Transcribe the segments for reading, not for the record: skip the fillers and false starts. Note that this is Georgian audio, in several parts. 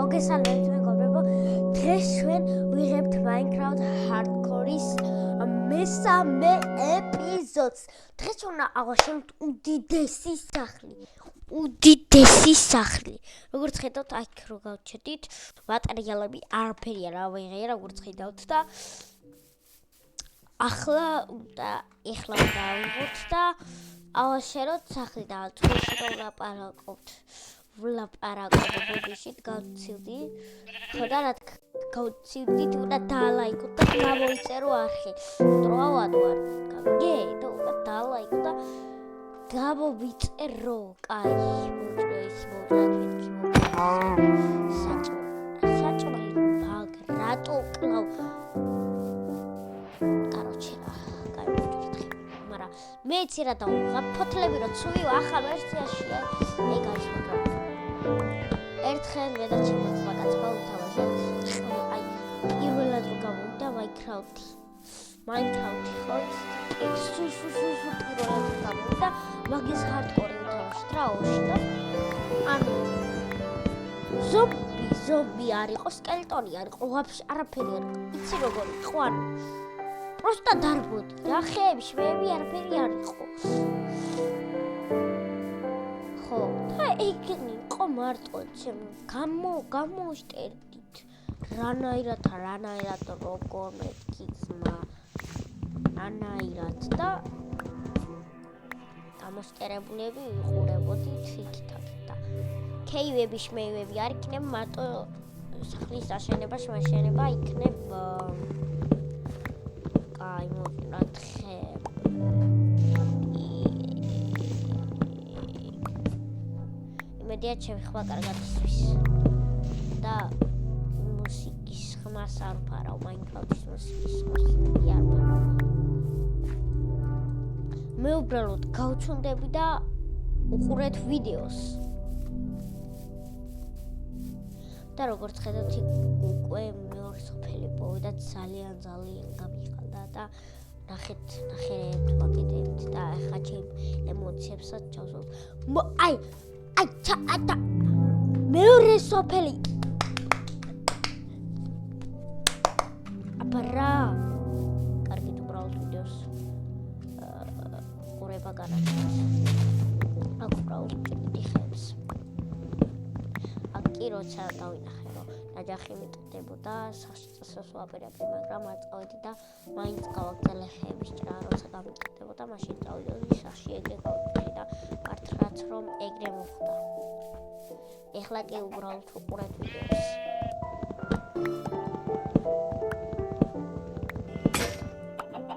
მოგესალმებით მეგობრებო. დღეს ჩვენ ვიღებთ Minecraft Hardcore-ის მესამე ეპიზოდს. დღეს ჩვენ ავაშენებთ უდიდესი სახლი. როგორც ხედავთ, აქ რო გავჩერდით, მატერიალები არაფერია რა ვიღია, როგორც ხედავთ და ახლა დავიღოთ და ავაშენოთ სახლი და თულში ვლაპარაკობთ გავცილდი. ხოდა რა გავცილდით უნდა დაალაიქოთ და გამოიწერო არხი. დროავად ვარ. გამიგე და უნდა დაალაიქო და გამოვიწერო. კაი, მოწვეს საჭმელი რატო კლავ. Короче, კაი მოჭრით. მაგრამ მე იცი რა დავუღებ, ფოთლები რო ცუვიო ახალ ვერსიაშია. ეგ არის მაგრამ ერთხელ გადაჭიმოთ მაგაცმა უთავაზე. აი, პირველად რო გამოვიდა Minecraft-ი ხო? პირველად გამოვიდა მაგის hardcore უთავაზეთ რა ოში და ანუ ზომბი არ იყო, სკელეტონი არ იყო, ვაფშე არაფერი არ იყო. იცი როგორ იყო ანუ просто დარბოდი რა ხეები, შვეები არაფერი არ იყო. ხო, და ეგენი იყო მარტო გამოვშტერდით. რანაირად როგორ მეთქი ძმა. რანაირად და გამოსტერებულები ვიყურებოდით იქითაც და კეივები, შმეივები არ იქნება, მარტო სახლის აშენება, შემაშენება იქნება. კაი, მოვიდეთ ხეები. იმედია ჩემი ხმა კარგად ისვის. და მუსიკის ხმას არ ვფარავ, Minecraft-ის მუსიკის ხმას არ ვფარავ. მე უბრალოდ გავჩვენდები და უყურეთ ვიდეოს. და როგორც ხედავთ, უკვე მეორე სოფელი პოვიდა ძალიან გამიყალდა და ნახეთ ვაკეთებთ და ახლა ჩემ ემოციებსაც ჩავსვათ. აი მეორე სოფელი აბარა კარგით უბრალოდ ვიდეოს ყურება განაგებს. აქ უბრალოდ ვიდიხებს. კი როცა დავინახე რომ ნაჯახი მიტყდებოდა სასწაულს ვაპირებდი, მაგრამ არ წავედი და მაინც გავაგზავნე ხეების ჭრა. როცა გამიტყდებოდა, მაშინ წავიდოდი სახლში, ეგრე გავიწვი და მართ რაც რომ ეგრე მოხდა. ეხლა კი უბრალოდ უყურეთ ვიდეოს.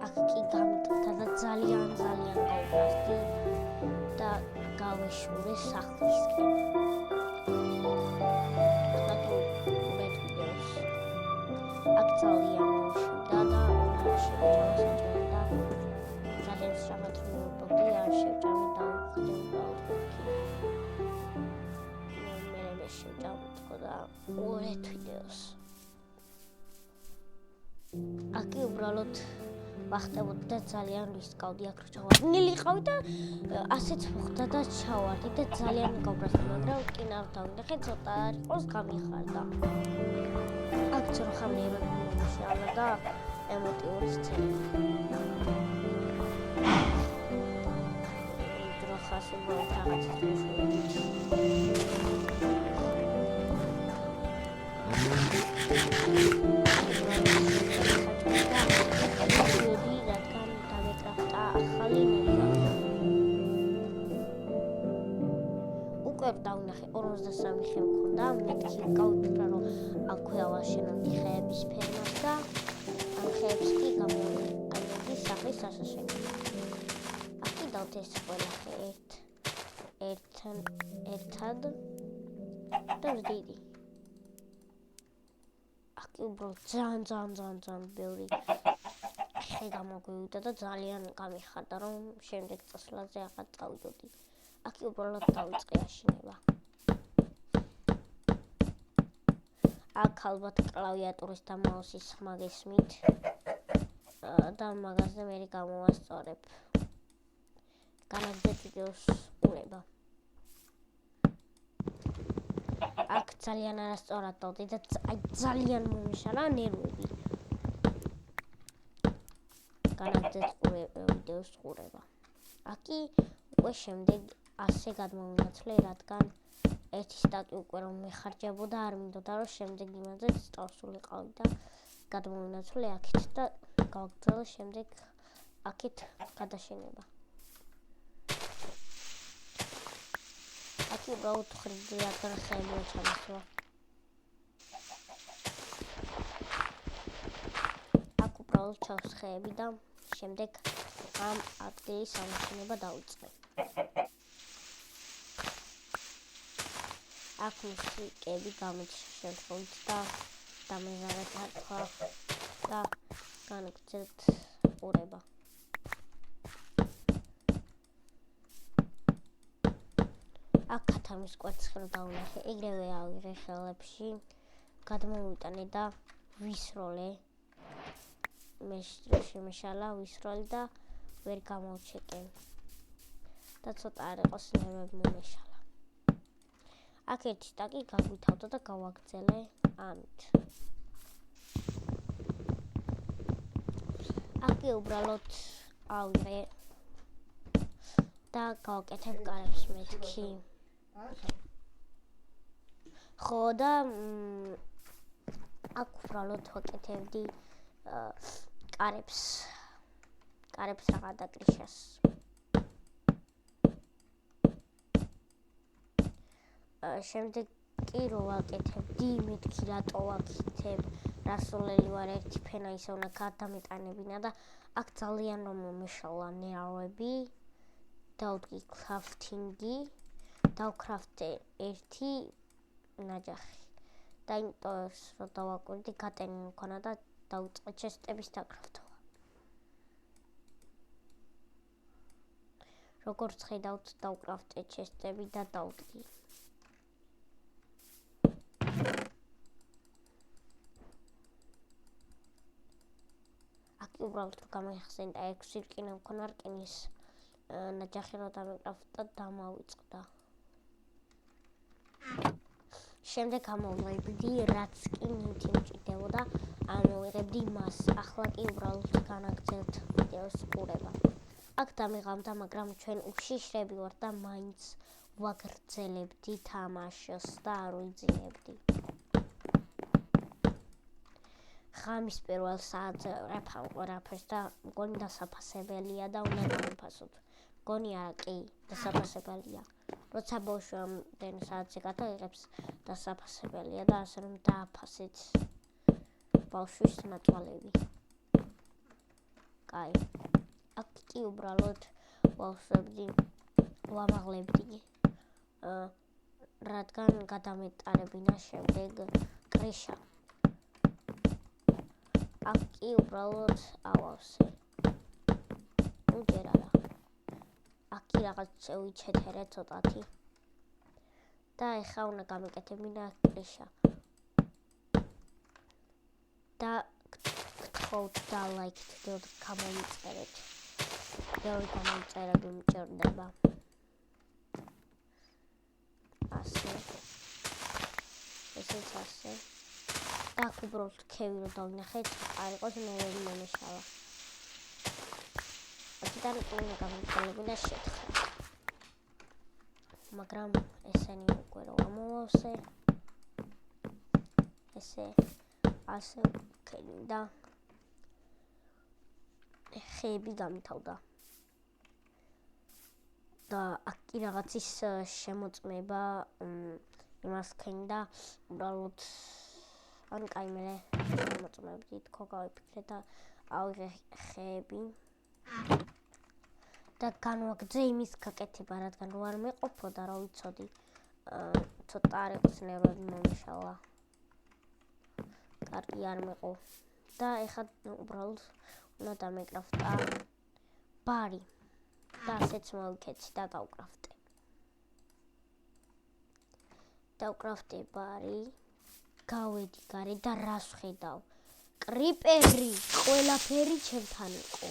აქ კი გამიტყდა და ძალიან გავფასდი და გავეშურე სახლისკენ. ძალიან მშვიდა და შეჭამსაჭმელი და ძალიან სწრაფად მოვიწყდი, არ შევჭამე და მე შევჭამთქო და უყურეთ ვიდეოს. აქ უბრალოდ ვახტებოდი და ძალიან ვისკავდი, აქ რო ჩავარდნილი ყავი და ასეც მოხდა და ჩავარდი და ძალიან გავბრაზდი, მაგრამ კინა არ დავინახე, ცოტა არ იყოს გამიხარდა. აქ რო ხამნიერები შეალა და ემოტიური სცენა. დრო ხასი მოთაღაც უკვე დავინახე 53 ხე მქონდა, მეთქი გავიფიქრა რომ აქვე ავაშენებდი ხეების ფერმას და ამ ხეებს კი გამოვიდი სახლის ასაშენებლად. აქ კიდევ ეს ყველა ხე ერთად და ვდიდი. აქ უბრალოდ ძალიან ბევრი ხე გამოგვივიდა და ძალიან გამიხარდა რომ შემდეგ წასვლაზე აღარ წავიდოდი. აქ უბრალოდ დავიწყე აშენება. აქ ალბათ კლავიატურის და მაუსის ხმა გესმით და მაგაზე მე გამოვასწორებ. განაგრძეთ ვიდეოს ყურება. აქ ძალიან არასწორად დავდი და ძალიან მომეშალა ნერვები. განაგრძეთ ვიდეოს ყურება. აქ უკვე შემდეგ ასე გადმოვინაცვლე, რადგან ერთი სტაკი უკვე რომ მეხარჯებოდა, არ მინდოდა რომ შემდეგ იმაზე წავსულიყავი და გადმოვინაცვლე აქეთ და გავაგრძელე შემდეგ აქეთ გადაშენება. აქ უბრალოდ ხრიდი რადგან ხეებია ჩამოსვა. აქ უბრალოდ ჩავს ხეები და შემდეგ ამ ადგილის ამოშენება დავიწყე. აქ მუსიკები გამოჩნდა შემთხვევით და დამეზარეთ არქვა და განაგრძეთ ყურება. აქ ქათამის კვერცხი დავუნახე, ეგრევე ავიღე ხელებში, გადმოვიტანე და ვისროლე. შემეშალა ვისროლე და ვერ გამოვჩეკე. და ცოტა არ იყოს ნერვები მომეშალა. აქ ერთი სტაკი გავვითავდა და გავაგრძელე ამით. აქ უბრალოდ ავიღე და გავაკეთებ კარებს მეთქი. ხო და აქ უბრალოდ ვაკეთებდი კარებს რაღა დაკრიშას. შემდეგ კი რო ვაკეთებდი, მეთქი რატო ვაკეთებ, რასულელი ვარ ერთი ფენა ისე უნდა გადამეტანებინა და აქ ძალიან რომ მომეშალა ნერვები. დავდგი კრაფტინგი, დავკრაფტე ერთი ნაჯახი. და იმტოს რომ დავაკვირდი, გატენი მქონა და დავიწყე ჩესტების დაკრაფტვა. როგორც ხედავთ, დავკრაფტე ჩესტები და დავდგი. აქ უბრალოდ რომ გამეხსენდა 6 რკინა მქონა, რკინის ნაჯახი რომ დამეკრაფტა და დამავიწყდა. შემდეგ ამოვლებდი, რაც კი ნივთი მჭირდებოდა, ამოვიღებდი მას. ახლა კი უბრალოდ განაგრძელთ ვიდეოს ყურება. აქ დამიღამდა, მაგრამ ჩვენ უშიშრები ვართ და მაინც ვაგრძელებდი თამაშს და არ ვიძინებდი. ღამის პირველ საათზე ვეფხავ ყველაფერს და მგონი დასაფასებელია და უნდა დავაფასოთ. მგონი არა კი, დასაფასებელია. როცა ბავშვი ამდენ საათზე გადაიღებს, დასაფასებელია და ასე რომ დააფასეთ ბავშვის მაწვალები. კაი. აქ კი უბრალოდ ვამაღლებდი, რადგან გადამეტარებინა შემდეგ კრიშა. აქ კი უბრალოდ ავავსე. ჯერ არა. აქ კი რაღაც ვიჩეთერე ცოტათი. და ეხლა უნდა გამეკეთებინა კრიშა. და გთხოვთ და ლაიქით და გამომიწერეთ. ბევრი გამოწერები მჭირდება. ასე. ესეც ასე. და აქ უბრალოდ ქევი რომ დავინახეთ, არ იყოს ნერვები მომეშალა. აქედან უნდა გამომწელებინა შეთხა. მაგრამ ესენი უკვე რომ ამოვავსე. ესე ასე ვქენი და ხეები გამითავდა. და აქ კი რაღაცის შემოწმება იმას ვქენი და უბრალოდ ან კაი მე შემოწმებდი, თქო გავიფიქრე და ავიღე ხეები. და განვაგრძე იმის გაკეთება, რადგან რო არ მეყოფოდა, რა ვიცოდი, ცოტა არ იყოს ნერვები მომეშალა. კარგი არ მეყო. და ეხლა უბრალოდ უნდა დამეკრაფტა ბარი. და ასეც მოვიქეცი და დავკრაფტე. დავკრაფტე ბარი. გავედი გარეთ და რას ვხედავ? კრიპერი, ყველაფერი ჩემთან იყო.